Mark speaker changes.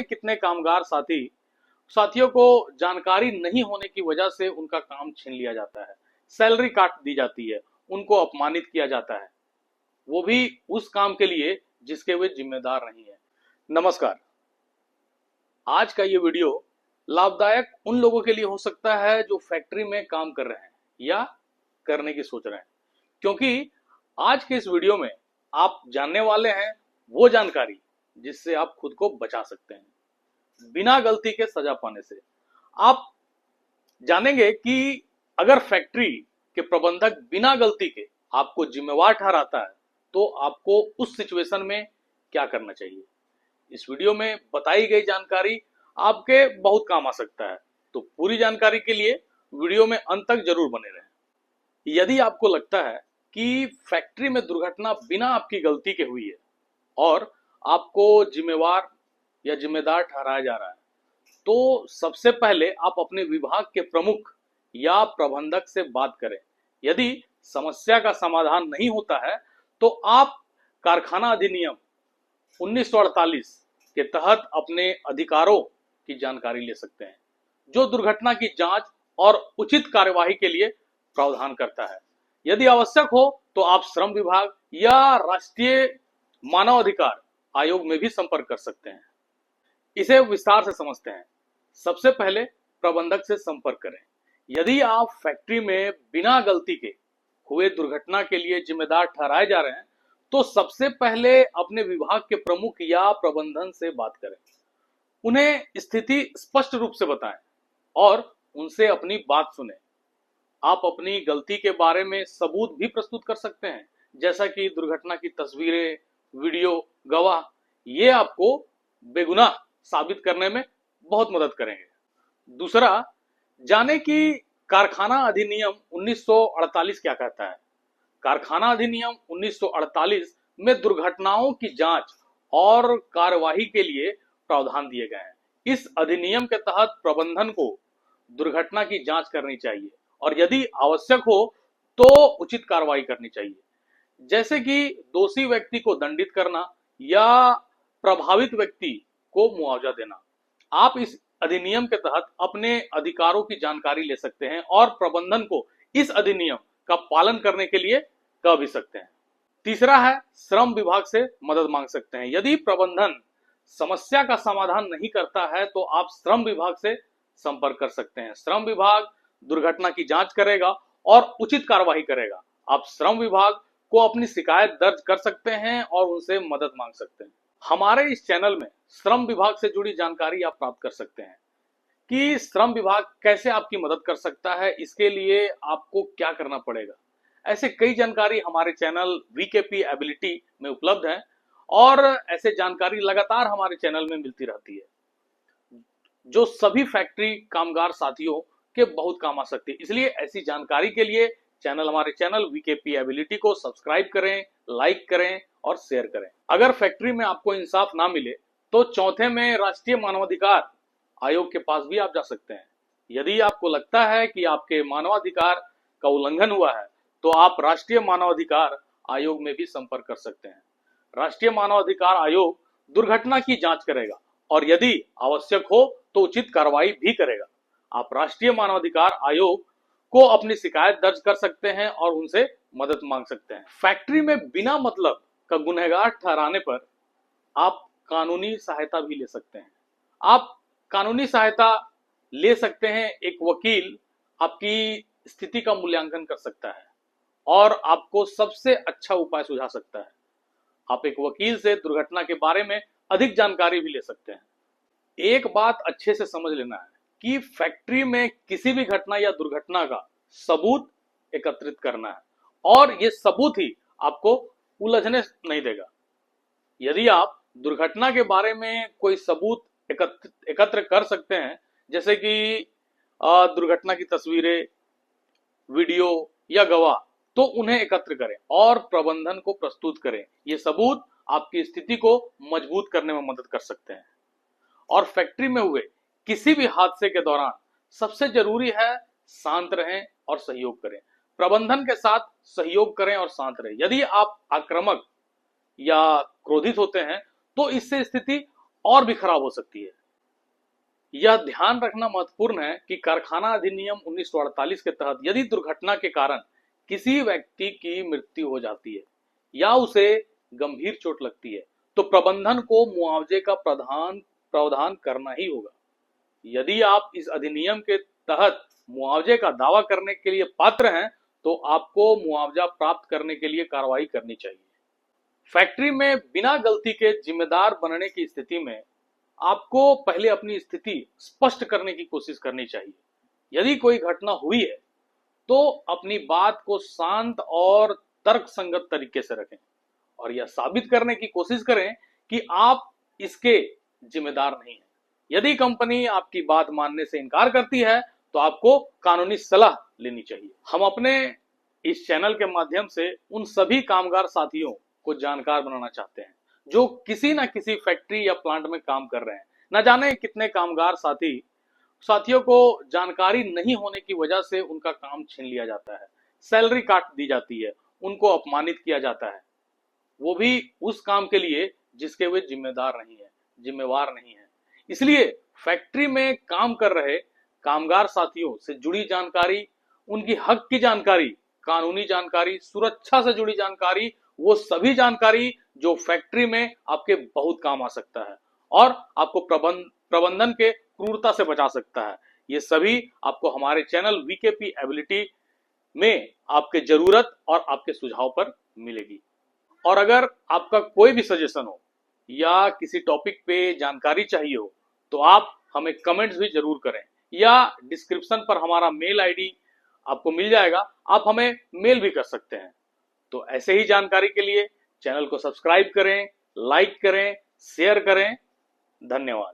Speaker 1: कितने कामगार साथियों को जानकारी नहीं होने की वजह से उनका काम छीन लिया जाता है, सैलरी काट दी जाती है, उनको अपमानित किया जाता है, वो भी उस काम के लिए जिसके वे जिम्मेदार नहीं है। नमस्कार। आज का ये वीडियो लाभदायक उन लोगों के लिए हो सकता है जो फैक्ट्री में काम कर रहे हैं या करने की सोच रहे हैं, क्योंकि आज के इस वीडियो में आप जानने वाले हैं वो जानकारी जिससे आप खुद को बचा सकते हैं बिना गलती के सजा पाने से। आप जानेंगे कि अगर फैक्ट्री के प्रबंधक बिना गलती के आपको जिम्मेवार ठहराता है तो आपको उस सिचुएशन में क्या करना चाहिए। इस वीडियो में बताई गई जानकारी आपके बहुत काम आ सकता है, तो पूरी जानकारी के लिए वीडियो में अंत तक जरूर बने रहें। यदि आपको लगता है कि फैक्ट्री में दुर्घटना बिना आपकी गलती के हुई है और आपको जिम्मेवार या जिम्मेदार ठहराया जा रहा है, तो सबसे पहले आप अपने विभाग के प्रमुख या प्रबंधक से बात करें। यदि समस्या का समाधान नहीं होता है तो आप कारखाना अधिनियम 1948 के तहत अपने अधिकारों की जानकारी ले सकते हैं, जो दुर्घटना की जांच और उचित कार्यवाही के लिए प्रावधान करता है। यदि आवश्यक हो तो आप श्रम विभाग या राष्ट्रीय मानव अधिकार आयोग में भी संपर्क कर सकते हैं। इसे विस्तार से समझते हैं। सबसे पहले प्रबंधक से संपर्क करें। यदि आप फैक्ट्री में बिना गलती के हुए दुर्घटना के लिए जिम्मेदार ठहराए जा रहे हैं तो सबसे पहले अपने विभाग के प्रमुख या प्रबंधन से बात करें। उन्हें स्थिति स्पष्ट रूप से बताएं और उनसे अपनी बात सुनें। आप अपनी गलती के बारे में सबूत भी प्रस्तुत कर सकते हैं, जैसा कि दुर्घटना की तस्वीरें, वीडियो, गवाह। ये आपको बेगुनाह साबित करने में बहुत मदद करेंगे। दूसरा, जाने कि कारखाना अधिनियम 1948 क्या कहता है। कारखाना अधिनियम 1948 में दुर्घटनाओं की जांच और कार्यवाही के लिए प्रावधान दिए गए हैं। इस अधिनियम के तहत प्रबंधन को दुर्घटना की जांच करनी चाहिए और यदि आवश्यक हो तो उचित कार्रवाई करनी चाहिए, जैसे कि दोषी व्यक्ति को दंडित करना या प्रभावित व्यक्ति को मुआवजा देना। आप इस अधिनियम के तहत अपने अधिकारों की जानकारी ले सकते हैं और प्रबंधन को इस अधिनियम का पालन करने के लिए कह भी सकते हैं। तीसरा है, श्रम विभाग से मदद मांग सकते हैं। यदि प्रबंधन समस्या का समाधान नहीं करता है तो आप श्रम विभाग से संपर्क कर सकते हैं। श्रम विभाग दुर्घटना की जांच करेगा और उचित कार्यवाही करेगा। आप श्रम विभाग को अपनी शिकायत दर्ज कर सकते हैं और उनसे मदद मांग सकते हैं। हमारे इस चैनल में श्रम विभाग से जुड़ी जानकारी आप प्राप्त कर सकते हैं कि श्रम विभाग कैसे आपकी मदद कर सकता है, इसके लिए आपको क्या करना पड़ेगा। ऐसे कई जानकारी हमारे चैनल वीकेपी एबिलिटी में उपलब्ध है और ऐसे जानकारी लगातार हमारे चैनल में मिलती रहती है, जो सभी फैक्ट्री कामगार साथियों के बहुत काम आ सकती है। इसलिए ऐसी जानकारी के लिए हमारे चैनल वीकेपी एबिलिटी को सब्सक्राइब करें, लाइक करें और शेयर करें। अगर फैक्ट्री में आपको इंसाफ ना मिले तो चौथे में राष्ट्रीय मानवाधिकार आयोग के पास भी आप जा सकते हैं। यदि आपको लगता है कि आपके मानवाधिकार का उल्लंघन हुआ है तो आप राष्ट्रीय मानवाधिकार आयोग में भी संपर्क कर सकते हैं। राष्ट्रीय मानवाधिकार आयोग दुर्घटना की जांच करेगा और यदि आवश्यक हो तो उचित कार्रवाई भी करेगा। आप राष्ट्रीय मानवाधिकार आयोग को अपनी शिकायत दर्ज कर सकते हैं और उनसे मदद मांग सकते हैं। फैक्ट्री में बिना मतलब का गुनहगार ठहराने पर आप कानूनी सहायता भी ले सकते हैं। आप कानूनी सहायता ले सकते हैं। एक वकील आपकी स्थिति का मूल्यांकन कर सकता है और आपको सबसे अच्छा उपाय सुझा सकता है। आप एक वकील से दुर्घटना के बारे में अधिक जानकारी भी ले सकते हैं। एक बात अच्छे से समझ लेना है कि फैक्ट्री में किसी भी घटना या दुर्घटना का सबूत एकत्रित करना है और ये सबूत ही आपको उलझने नहीं देगा। यदि आप दुर्घटना के बारे में कोई सबूत एकत्र कर सकते हैं, जैसे कि दुर्घटना की तस्वीरें, वीडियो या गवाह, तो उन्हें एकत्र करें और प्रबंधन को प्रस्तुत करें। ये सबूत आपकी स्थिति को मजबूत करने में मदद कर सकते हैं। और फैक्ट्री में हुए किसी भी हादसे के दौरान सबसे जरूरी है शांत रहें और सहयोग करें। प्रबंधन के साथ सहयोग करें और शांत रहें। यदि आप आक्रामक या क्रोधित होते हैं तो इससे स्थिति और भी खराब हो सकती है। यह ध्यान रखना महत्वपूर्ण है कि कारखाना अधिनियम 1948 के तहत यदि दुर्घटना के कारण किसी व्यक्ति की मृत्यु हो जाती है या उसे गंभीर चोट लगती है तो प्रबंधन को मुआवजे का प्रावधान करना ही होगा। यदि आप इस अधिनियम के तहत मुआवजे का दावा करने के लिए पात्र हैं तो आपको मुआवजा प्राप्त करने के लिए कार्रवाई करनी चाहिए। फैक्ट्री में बिना गलती के जिम्मेदार बनने की स्थिति में आपको पहले अपनी स्थिति स्पष्ट करने की कोशिश करनी चाहिए। यदि कोई घटना हुई है तो अपनी बात को शांत और तर्कसंगत तरीके से रखें और यह साबित करने की कोशिश करें कि आप इसके जिम्मेदार नहीं हैं। यदि कंपनी आपकी बात मानने से इनकार करती है तो आपको कानूनी सलाह लेनी चाहिए। हम अपने इस चैनल के माध्यम से उन सभी कामगार साथियों को जानकार बनाना चाहते हैं जो किसी न किसी फैक्ट्री या प्लांट में काम कर रहे हैं। न जाने कितने कामगार साथियों को जानकारी नहीं होने की वजह से उनका काम छीन लिया जाता है, सैलरी काट दी जाती है, उनको अपमानित किया जाता है, वो भी उस काम के लिए जिसके वे जिम्मेवार नहीं है। इसलिए फैक्ट्री में काम कर रहे कामगार साथियों से जुड़ी जानकारी, उनकी हक की जानकारी, कानूनी जानकारी, सुरक्षा से जुड़ी जानकारी, वो सभी जानकारी जो फैक्ट्री में आपके बहुत काम आ सकता है और आपको प्रबंधन के क्रूरता से बचा सकता है। ये सभी आपको हमारे चैनल वीकेपी एबिलिटी में आपके जरूरत और आपके सुझाव पर मिलेगी। और अगर आपका कोई भी सजेशन हो या किसी टॉपिक पे जानकारी चाहिए हो तो आप हमें कमेंट्स भी जरूर करें या डिस्क्रिप्शन पर हमारा मेल आईडी आपको मिल जाएगा, आप हमें मेल भी कर सकते हैं। तो ऐसे ही जानकारी के लिए चैनल को सब्सक्राइब करें, लाइक करें, शेयर करें। धन्यवाद।